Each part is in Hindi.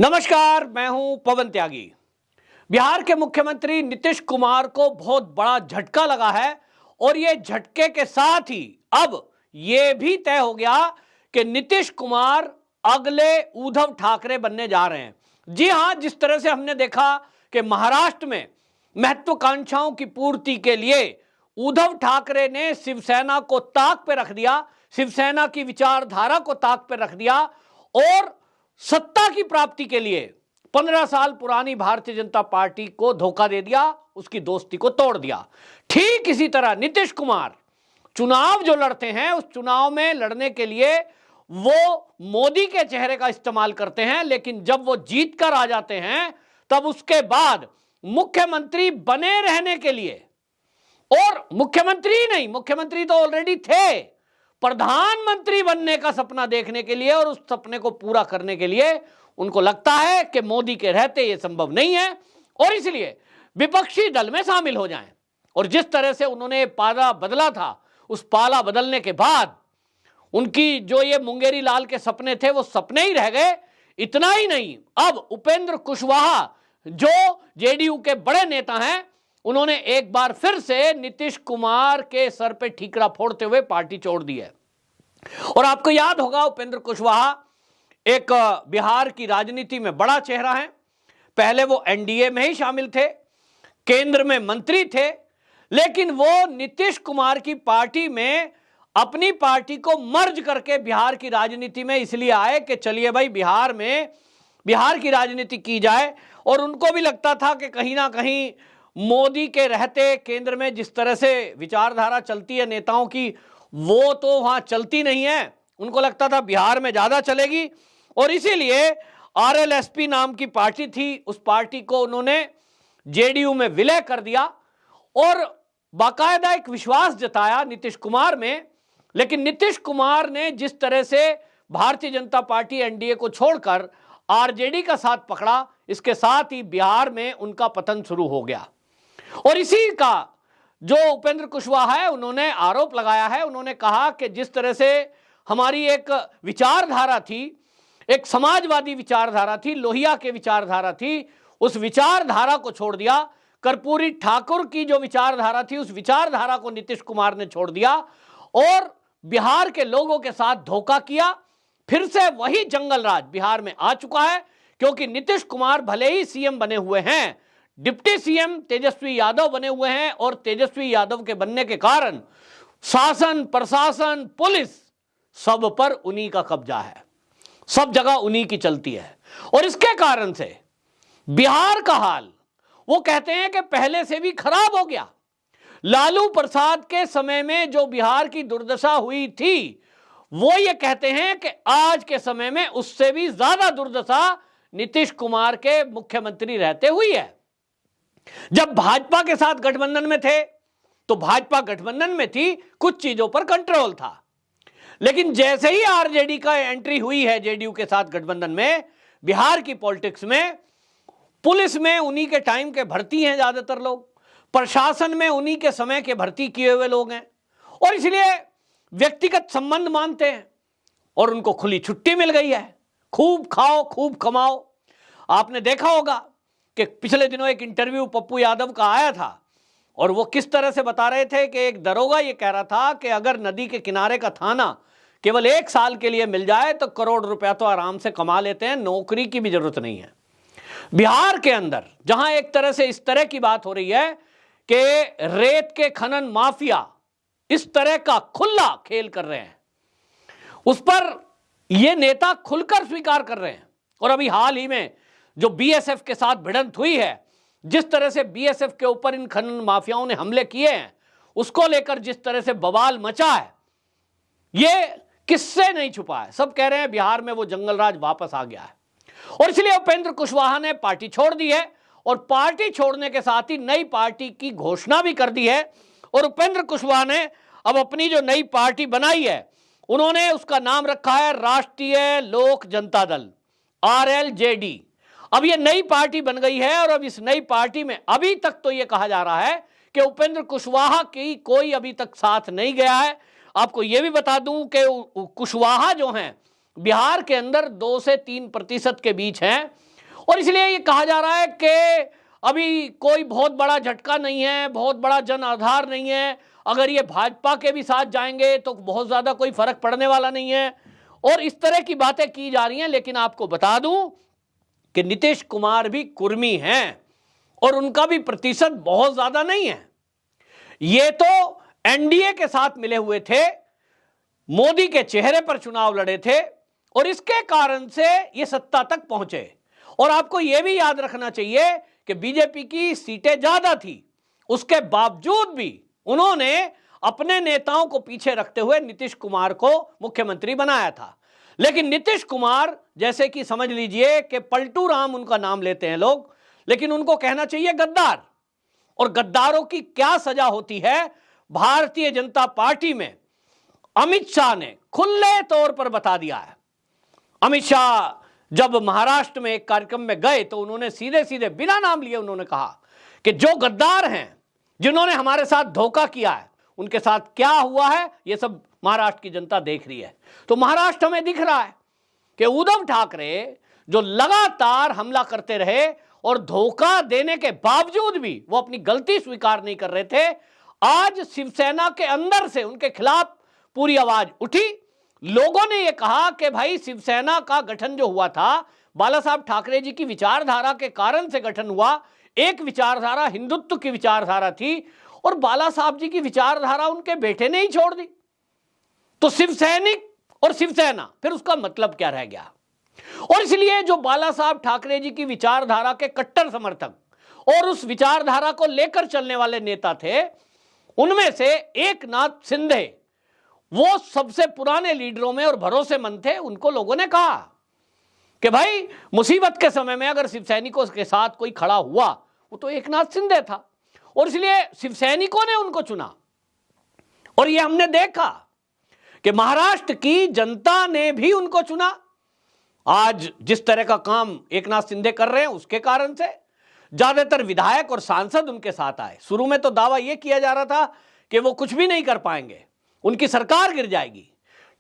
नमस्कार, मैं हूं पवन त्यागी। बिहार के मुख्यमंत्री नीतीश कुमार को बहुत बड़ा झटका लगा है और ये झटके के साथ ही अब ये भी तय हो गया कि नीतीश कुमार अगले उद्धव ठाकरे बनने जा रहे हैं। जी हां, जिस तरह से हमने देखा कि महाराष्ट्र में महत्वाकांक्षाओं की पूर्ति के लिए उद्धव ठाकरे ने शिवसेना को ताक पे रख दिया, शिवसेना की विचारधारा को ताक पे रख दिया और सत्ता की प्राप्ति के लिए 15 साल पुरानी भारतीय जनता पार्टी को धोखा दे दिया, उसकी दोस्ती को तोड़ दिया। ठीक इसी तरह नीतीश कुमार चुनाव जो लड़ते हैं, उस चुनाव में लड़ने के लिए वो मोदी के चेहरे का इस्तेमाल करते हैं, लेकिन जब वो जीत कर आ जाते हैं तब उसके बाद मुख्यमंत्री बने रहने के लिए, और मुख्यमंत्री नहीं, मुख्यमंत्री तो ऑलरेडी थे, प्रधानमंत्री बनने का सपना देखने के लिए और उस सपने को पूरा करने के लिए उनको लगता है कि मोदी के रहते यह संभव नहीं है और इसलिए विपक्षी दल में शामिल हो जाएं। और जिस तरह से उन्होंने पाला बदला था, उस पाला बदलने के बाद उनकी जो ये मुंगेरी लाल के सपने थे वो सपने ही रह गए। इतना ही नहीं, अब उपेंद्र कुशवाहा जो जेडीयू के बड़े नेता हैं, उन्होंने एक बार फिर से नीतीश कुमार के सर पे ठीकरा फोड़ते हुए पार्टी छोड़ दी है। और आपको याद होगा, उपेंद्र कुशवाहा एक बिहार की राजनीति में बड़ा चेहरा है। पहले वो एनडीए में ही शामिल थे, केंद्र में मंत्री थे, लेकिन वो नीतीश कुमार की पार्टी में अपनी पार्टी को मर्ज करके बिहार की राजनीति में इसलिए आए कि चलिए भाई बिहार में बिहार की राजनीति की जाए। और उनको भी लगता था कि कहीं ना कहीं मोदी के रहते केंद्र में जिस तरह से विचारधारा चलती है नेताओं की, वो तो वहां चलती नहीं है। उनको लगता था बिहार में ज्यादा चलेगी और इसीलिए आरएलएसपी नाम की पार्टी थी, उस पार्टी को उन्होंने जेडीयू में विलय कर दिया और बाकायदा एक विश्वास जताया नीतीश कुमार में। लेकिन नीतीश कुमार ने जिस तरह से भारतीय जनता पार्टी एनडीए को छोड़कर आरजेडी का साथ पकड़ा, इसके साथ ही बिहार में उनका पतन शुरू हो गया। और इसी का जो उपेंद्र कुशवाहा है, उन्होंने आरोप लगाया है। उन्होंने कहा कि जिस तरह से हमारी एक विचारधारा थी, एक समाजवादी विचारधारा थी, लोहिया के विचारधारा थी, उस विचारधारा को छोड़ दिया। कर्पूरी ठाकुर की जो विचारधारा थी, उस विचारधारा को नीतीश कुमार ने छोड़ दिया और बिहार के लोगों के साथ धोखा किया। फिर से वही जंगल राज बिहार में आ चुका है, क्योंकि नीतीश कुमार भले ही सीएम बने हुए हैं, डिप्टी सीएम तेजस्वी यादव बने हुए हैं और तेजस्वी यादव के बनने के कारण शासन, प्रशासन, पुलिस सब पर उन्हीं का कब्जा है, सब जगह उन्हीं की चलती है। और इसके कारण से बिहार का हाल, वो कहते हैं कि पहले से भी खराब हो गया। लालू प्रसाद के समय में जो बिहार की दुर्दशा हुई थी, वो ये कहते हैं कि आज के समय में उससे भी ज्यादा दुर्दशा नीतीश कुमार के मुख्यमंत्री रहते हुई है। जब भाजपा के साथ गठबंधन में थे तो भाजपा गठबंधन में थी, कुछ चीजों पर कंट्रोल था, लेकिन जैसे ही आरजेडी का एंट्री हुई है जेडीयू के साथ गठबंधन में, बिहार की पॉलिटिक्स में, पुलिस में उन्हीं के टाइम के भर्ती हैं ज्यादातर लोग, प्रशासन में उन्हीं के समय के भर्ती किए हुए लोग हैं और इसलिए व्यक्तिगत संबंध मानते हैं और उनको खुली छुट्टी मिल गई है, खूब खाओ खूब कमाओ। आपने देखा होगा कि पिछले दिनों एक इंटरव्यू पप्पू यादव का आया था और वो किस तरह से बता रहे थे कि एक दरोगा ये कह रहा था कि अगर नदी के किनारे का थाना केवल 1 साल के लिए मिल जाए तो करोड़ रुपया तो आराम से कमा लेते हैं, नौकरी की भी जरूरत नहीं है। बिहार के अंदर जहां एक तरह से इस तरह की बात हो रही है कि रेत के खनन माफिया इस तरह का खुला खेल कर रहे हैं, उस पर ये नेता खुलकर स्वीकार कर रहे हैं। और अभी हाल ही में जो बीएसएफ के साथ भिड़ंत हुई है, जिस तरह से बीएसएफ के ऊपर इन खनन माफियाओं ने हमले किए हैं, उसको लेकर जिस तरह से बवाल मचा है, ये किससे नहीं छुपा है। सब कह रहे हैं बिहार में वो जंगल राज वापस आ गया है और इसलिए उपेंद्र कुशवाहा ने पार्टी छोड़ दी है और पार्टी छोड़ने के साथ ही नई पार्टी की घोषणा भी कर दी है। और उपेंद्र कुशवाहा ने अब अपनी जो नई पार्टी बनाई है, उन्होंने उसका नाम रखा है राष्ट्रीय लोक जनता दल, आरएलजेडी। अब ये नई पार्टी बन गई है और अब इस नई पार्टी में अभी तक तो ये कहा जा रहा है कि उपेंद्र कुशवाहा की कोई अभी तक साथ नहीं गया है। आपको ये भी बता दूं कि कुशवाहा जो हैं बिहार के अंदर 2 से 3% के बीच हैं और इसलिए ये कहा जा रहा है कि अभी कोई बहुत बड़ा झटका नहीं है, बहुत बड़ा जन आधार नहीं है, अगर ये भाजपा के भी साथ जाएंगे तो बहुत ज्यादा कोई फर्क पड़ने वाला नहीं है, और इस तरह की बातें की जा रही हैं। लेकिन आपको बता दूं कि नीतीश कुमार भी कुर्मी हैं और उनका भी प्रतिशत बहुत ज्यादा नहीं है। ये तो एनडीए के साथ मिले हुए थे, मोदी के चेहरे पर चुनाव लड़े थे और इसके कारण से ये सत्ता तक पहुंचे। और आपको यह भी याद रखना चाहिए कि बीजेपी की सीटें ज्यादा थी, उसके बावजूद भी उन्होंने अपने नेताओं को पीछे रखते हुए नीतीश कुमार को मुख्यमंत्री बनाया था। लेकिन नीतीश कुमार, जैसे कि समझ लीजिए कि पलटू राम उनका नाम लेते हैं लोग, लेकिन उनको कहना चाहिए गद्दार। और गद्दारों की क्या सजा होती है, भारतीय जनता पार्टी में अमित शाह ने खुले तौर पर बता दिया है। अमित शाह जब महाराष्ट्र में एक कार्यक्रम में गए तो उन्होंने सीधे सीधे बिना नाम लिए उन्होंने कहा कि जो गद्दार हैं, जिन्होंने हमारे साथ धोखा किया है, उनके साथ क्या हुआ है ये सब महाराष्ट्र की जनता देख रही है। तो महाराष्ट्र में दिख रहा है कि उद्धव ठाकरे जो लगातार हमला करते रहे और धोखा देने के बावजूद भी वो अपनी गलती स्वीकार नहीं कर रहे थे, आज शिवसेना के अंदर से उनके खिलाफ पूरी आवाज उठी। लोगों ने यह कहा कि भाई शिवसेना का गठन जो हुआ था बाला साहब ठाकरे जी की विचारधारा के कारण से गठन हुआ। एक विचारधारा हिंदुत्व की विचारधारा थी और बाला साहब जी की विचारधारा उनके बेटे ने ही छोड़ दी। तो शिवसैनिक और शिवसेना, फिर उसका मतलब क्या रह गया। और इसलिए जो बाला साहब ठाकरे जी की विचारधारा के कट्टर समर्थक और उस विचारधारा को लेकर चलने वाले नेता थे, उनमें से एकनाथ शिंदे वो सबसे पुराने लीडरों में और भरोसेमंद थे। उनको लोगों ने कहा कि भाई मुसीबत के समय में अगर शिवसैनिकों के साथ कोई खड़ा हुआ वो तो एकनाथ शिंदे था, और इसलिए शिवसैनिकों ने उनको चुना। और ये हमने देखा कि महाराष्ट्र की जनता ने भी उनको चुना। आज जिस तरह का काम एकनाथ शिंदे कर रहे हैं उसके कारण से ज्यादातर विधायक और सांसद उनके साथ आए। शुरू में तो दावा यह किया जा रहा था कि वो कुछ भी नहीं कर पाएंगे, उनकी सरकार गिर जाएगी।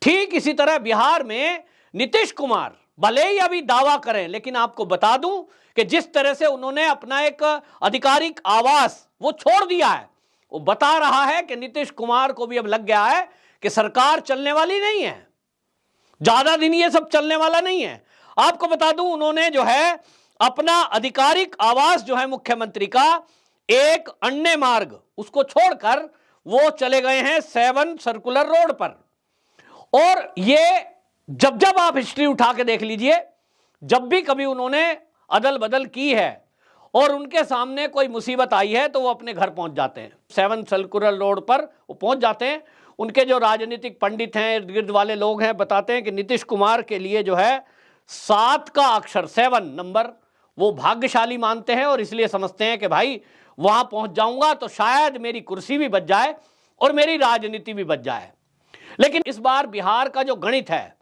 ठीक इसी तरह बिहार में नीतीश कुमार भले ही अभी दावा करें, लेकिन आपको बता दूं कि जिस तरह से उन्होंने अपना एक आधिकारिक आवास वो छोड़ दिया है, वो बता रहा है कि नीतीश कुमार को भी अब लग गया है कि सरकार चलने वाली नहीं है, ज्यादा दिन ये सब चलने वाला नहीं है। आपको बता दूं उन्होंने जो है अपना आधिकारिक आवास जो है मुख्यमंत्री का, एक अन्य मार्ग उसको छोड़कर वो चले गए हैं 7 सर्कुलर रोड पर। और ये जब जब आप हिस्ट्री उठा के देख लीजिए, जब भी कभी उन्होंने अदल बदल की है और उनके सामने कोई मुसीबत आई है तो वो अपने घर पहुंच जाते हैं। 7 सर्कुलर रोड पर वो पहुंच जाते हैं। उनके जो राजनीतिक पंडित हैं, इर्द गिर्द वाले लोग हैं, बताते हैं कि नीतीश कुमार के लिए जो है 7 का अक्षर 7 नंबर वो भाग्यशाली मानते हैं, और इसलिए समझते हैं कि भाई वहां पहुंच जाऊंगा तो शायद मेरी कुर्सी भी बच जाए और मेरी राजनीति भी बच जाए। लेकिन इस बार बिहार का जो गणित है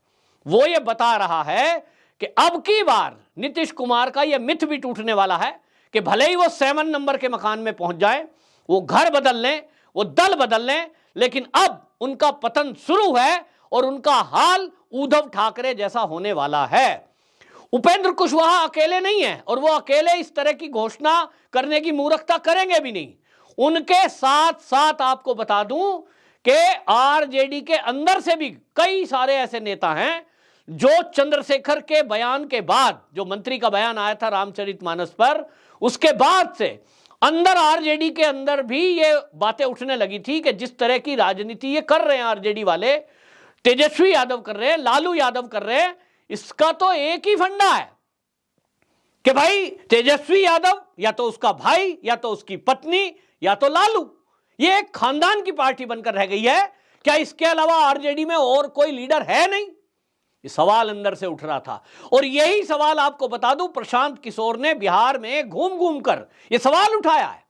वो ये बता रहा है कि अब की बार नीतीश कुमार का ये मिथ भी टूटने वाला है कि भले ही वो 7 नंबर के मकान में पहुंच जाए, वो घर बदल लें, वो दल बदल लें, लेकिन अब उनका पतन शुरू है और उनका हाल उद्धव ठाकरे जैसा होने वाला है। उपेंद्र कुशवाहा अकेले नहीं है और वो अकेले इस तरह की घोषणा करने की मूर्खता करेंगे भी नहीं। उनके साथ साथ आपको बता दूं कि आरजेडी के अंदर से भी कई सारे ऐसे नेता हैं जो चंद्रशेखर के बयान के बाद, जो मंत्री का बयान आया था रामचरितमानस पर, उसके बाद से अंदर आरजेडी के अंदर भी ये बातें उठने लगी थी कि जिस तरह की राजनीति ये कर रहे हैं आरजेडी वाले, तेजस्वी यादव कर रहे हैं, लालू यादव कर रहे हैं, इसका तो एक ही फंडा है कि भाई तेजस्वी यादव या तो उसका भाई या तो उसकी पत्नी या तो लालू, ये एक खानदान की पार्टी बनकर रह गई है। क्या इसके अलावा आरजेडी में और कोई लीडर है नहीं? ये सवाल अंदर से उठ रहा था। और यही सवाल आपको बता दूं प्रशांत किशोर ने बिहार में घूम घूम कर ये सवाल उठाया है।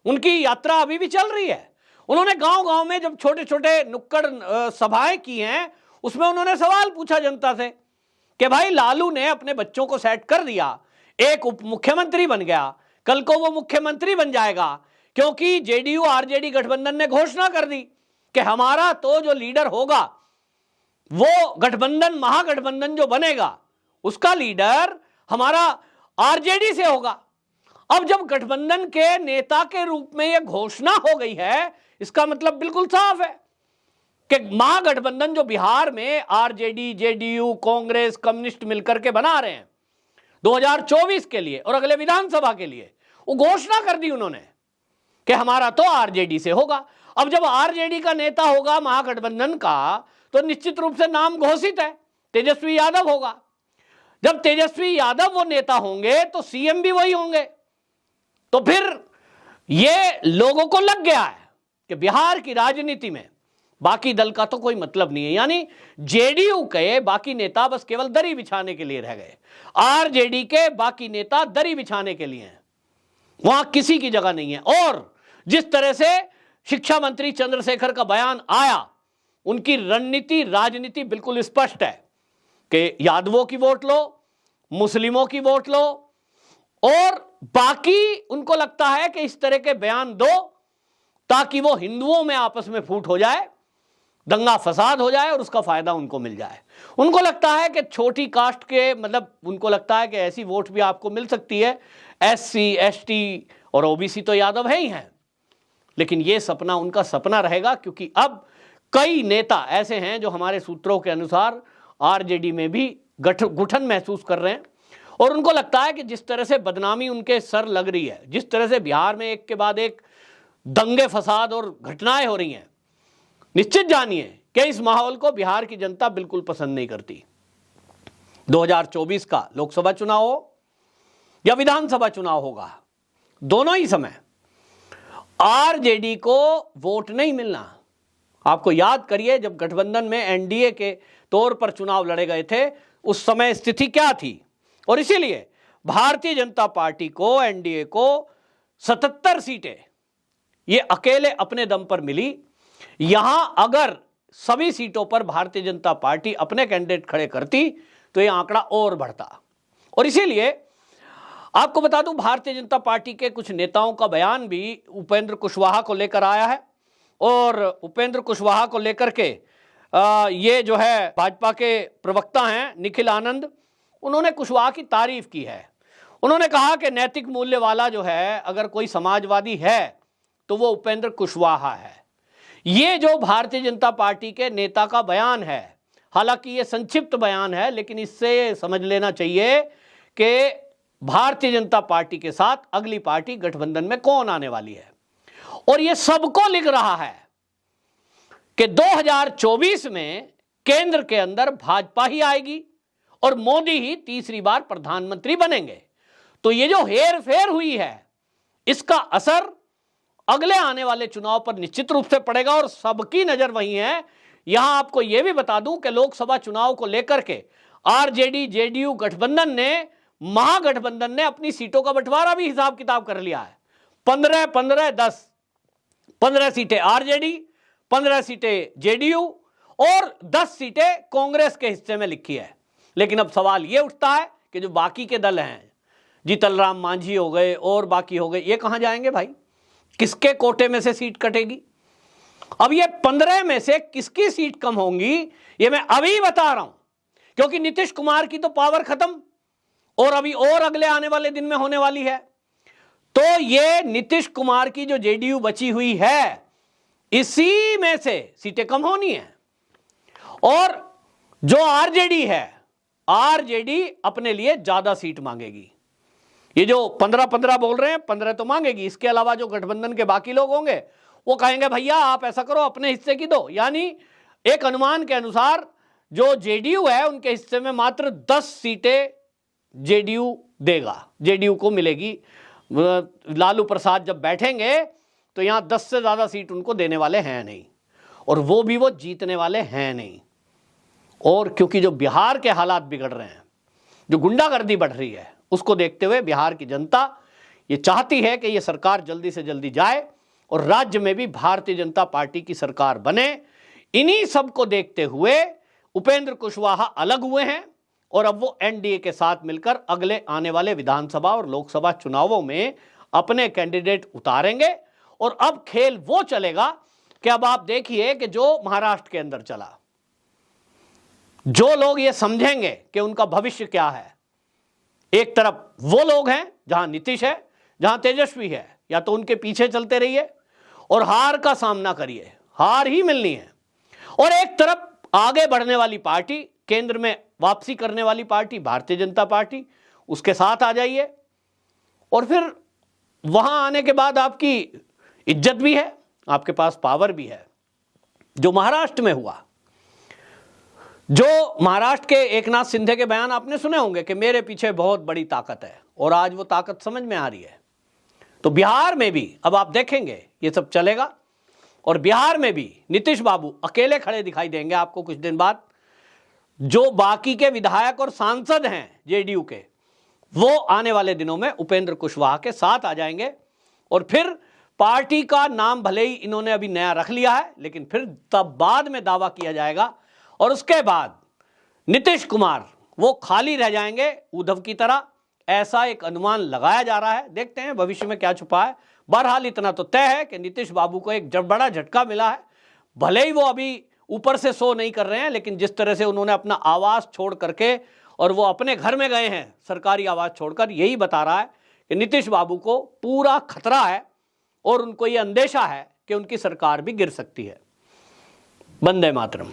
उनकी यात्रा अभी भी चल रही है। उन्होंने गांव गांव में जब छोटे छोटे नुक्कड़ सभाएं की हैं, उसमें उन्होंने सवाल पूछा जनता से कि भाई लालू ने अपने बच्चों को सेट कर दिया, एक उप मुख्यमंत्री बन गया, कल को वो मुख्यमंत्री बन जाएगा, क्योंकि जेडीयू आरजेडी गठबंधन ने घोषणा कर दी कि हमारा तो जो लीडर होगा, वो गठबंधन महागठबंधन जो बनेगा, उसका लीडर हमारा आरजेडी से होगा। अब जब गठबंधन के नेता के रूप में यह घोषणा हो गई है, इसका मतलब बिल्कुल साफ है कि महागठबंधन जो बिहार में आरजेडी, जेडीयू, कांग्रेस, कम्युनिस्ट मिलकर के बना रहे हैं 2024 के लिए और अगले विधानसभा के लिए, वो घोषणा कर दी उन्होंने कि हमारा तो आरजेडी से होगा। अब जब आरजेडी का नेता होगा महागठबंधन का, तो निश्चित रूप से नाम घोषित है, तेजस्वी यादव होगा। जब तेजस्वी यादव वो नेता होंगे तो सीएम भी वही होंगे। तो फिर ये लोगों को लग गया है कि बिहार की राजनीति में बाकी दल का तो कोई मतलब नहीं है, यानी जेडीयू के बाकी नेता बस केवल दरी बिछाने के लिए रह गए, आरजेडी के बाकी नेता दरी बिछाने के लिए हैं, वहां किसी की जगह नहीं है। और जिस तरह से शिक्षा मंत्री चंद्रशेखर का बयान आया, उनकी रणनीति राजनीति बिल्कुल स्पष्ट है कि यादवों की वोट लो, मुस्लिमों की वोट लो, और बाकी उनको लगता है कि इस तरह के बयान दो ताकि वो हिंदुओं में आपस में फूट हो जाए, दंगा फसाद हो जाए और उसका फायदा उनको मिल जाए। उनको लगता है कि छोटी कास्ट के, मतलब उनको लगता है कि ऐसी वोट भी आपको मिल सकती है, एससी, एसटी और ओबीसी तो यादव है ही हैं। लेकिन ये सपना उनका सपना रहेगा, क्योंकि अब कई नेता ऐसे हैं जो हमारे सूत्रों के अनुसार आरजेडी में भी घुटन महसूस कर रहे हैं, और उनको लगता है कि जिस तरह से बदनामी उनके सर लग रही है, जिस तरह से बिहार में एक के बाद एक दंगे फसाद और घटनाएं हो रही हैं, निश्चित जानिए कि इस माहौल को बिहार की जनता बिल्कुल पसंद नहीं करती। 2024 का लोकसभा चुनाव हो या विधानसभा चुनाव होगा, दोनों ही समय आरजेडी को वोट नहीं मिलना। आपको याद करिए, जब गठबंधन में एनडीए के तौर पर चुनाव लड़े गए थे, उस समय स्थिति क्या थी, और इसीलिए भारतीय जनता पार्टी को, एनडीए को 77 सीटें ये अकेले अपने दम पर मिली। यहां अगर सभी सीटों पर भारतीय जनता पार्टी अपने कैंडिडेट खड़े करती तो यह आंकड़ा और बढ़ता। और इसीलिए आपको बता दूं, भारतीय जनता पार्टी के कुछ नेताओं का बयान भी उपेंद्र कुशवाहा को लेकर आया है, और उपेंद्र कुशवाहा को लेकर के ये जो है भाजपा के प्रवक्ता हैं निखिल आनंद, उन्होंने कुशवाहा की तारीफ की है। उन्होंने कहा कि नैतिक मूल्य वाला जो है अगर कोई समाजवादी है तो वो उपेंद्र कुशवाहा है। ये जो भारतीय जनता पार्टी के नेता का बयान है, हालांकि ये संक्षिप्त बयान है, लेकिन इससे समझ लेना चाहिए कि भारतीय जनता पार्टी के साथ अगली पार्टी गठबंधन में कौन आने वाली है। और ये सबको लिख रहा है कि 2024 में केंद्र के अंदर भाजपा ही आएगी और मोदी ही तीसरी बार प्रधानमंत्री बनेंगे। तो ये जो हेर फेर हुई है, इसका असर अगले आने वाले चुनाव पर निश्चित रूप से पड़ेगा, और सबकी नजर वहीं है। यहां आपको यह भी बता दूं कि लोकसभा चुनाव को लेकर के आरजेडी, जेडीयू गठबंधन ने, महागठबंधन ने अपनी सीटों का बंटवारा भी हिसाब किताब कर लिया है। 15-15-10, 15 सीटें आरजेडी, 15 सीटें जेडीयू और 10 सीटें कांग्रेस के हिस्से में लिखी है। लेकिन अब सवाल यह उठता है कि जो बाकी के दल हैं, जीतन राम मांझी हो गए और बाकी हो गए, ये कहां जाएंगे भाई? किसके कोटे में से सीट कटेगी? अब ये 15 में से किसकी सीट कम होंगी, ये मैं अभी बता रहा हूं, क्योंकि नीतीश कुमार की तो पावर खत्म और अभी और अगले आने वाले दिन में होने वाली है। तो ये नीतीश कुमार की जो जेडीयू बची हुई है, इसी में से सीटें कम होनी है। और जो आरजेडी है, आरजेडी अपने लिए ज्यादा सीट मांगेगी। ये जो 15-15 बोल रहे हैं, 15 तो मांगेगी। इसके अलावा जो गठबंधन के बाकी लोग होंगे वो कहेंगे भैया आप ऐसा करो, अपने हिस्से की दो। यानी एक अनुमान के अनुसार जो जेडीयू है उनके हिस्से में मात्र 10 सीटें जेडीयू देगा, जेडीयू को मिलेगी। लालू प्रसाद जब बैठेंगे तो यहां 10 से ज्यादा सीट उनको देने वाले हैं नहीं, और वो भी वो जीतने वाले हैं नहीं। और क्योंकि जो बिहार के हालात बिगड़ रहे हैं, जो गुंडागर्दी बढ़ रही है, उसको देखते हुए बिहार की जनता ये चाहती है कि ये सरकार जल्दी से जल्दी जाए और राज्य में भी भारतीय जनता पार्टी की सरकार बने। इन्हीं सब को देखते हुए उपेंद्र कुशवाहा अलग हुए हैं और अब वो एनडीए के साथ मिलकर अगले आने वाले विधानसभा और लोकसभा चुनावों में अपने कैंडिडेट उतारेंगे। और अब खेल वो चलेगा कि अब आप देखिए कि जो महाराष्ट्र के अंदर चला, जो लोग ये समझेंगे कि उनका भविष्य क्या है, एक तरफ वो लोग हैं जहां नीतीश है, जहां तेजस्वी है, या तो उनके पीछे चलते रहिए और हार का सामना करिए, हार ही मिलनी है। और एक तरफ आगे बढ़ने वाली पार्टी, केंद्र में वापसी करने वाली पार्टी भारतीय जनता पार्टी, उसके साथ आ जाइए। और फिर वहां आने के बाद आपकी इज्जत भी है, आपके पास पावर भी है। जो महाराष्ट्र में हुआ, जो महाराष्ट्र के एकनाथ शिंदे के बयान आपने सुने होंगे कि मेरे पीछे बहुत बड़ी ताकत है, और आज वो ताकत समझ में आ रही है। तो बिहार में भी अब आप देखेंगे ये सब चलेगा, और बिहार में भी नीतीश बाबू अकेले खड़े दिखाई देंगे आपको कुछ दिन बाद। जो बाकी के विधायक और सांसद हैं जेडीयू के, वो आने वाले दिनों में उपेंद्र कुशवाहा के साथ आ जाएंगे। और फिर पार्टी का नाम भले ही इन्होंने अभी नया रख लिया है, लेकिन फिर तब बाद में दावा किया जाएगा, और उसके बाद नीतीश कुमार वो खाली रह जाएंगे उद्धव की तरह। ऐसा एक अनुमान लगाया जा रहा है, देखते हैं भविष्य में क्या छुपा है। बहरहाल इतना तो तय है कि नीतीश बाबू को एक बड़ा झटका मिला है। भले ही वो अभी ऊपर से शो नहीं कर रहे हैं, लेकिन जिस तरह से उन्होंने अपना आवास छोड़ करके और वो अपने घर में गए हैं सरकारी आवास छोड़कर, यही बता रहा है कि नीतीश बाबू को पूरा खतरा है, और उनको ये अंदेशा है कि उनकी सरकार भी गिर सकती है। वंदे मातरम।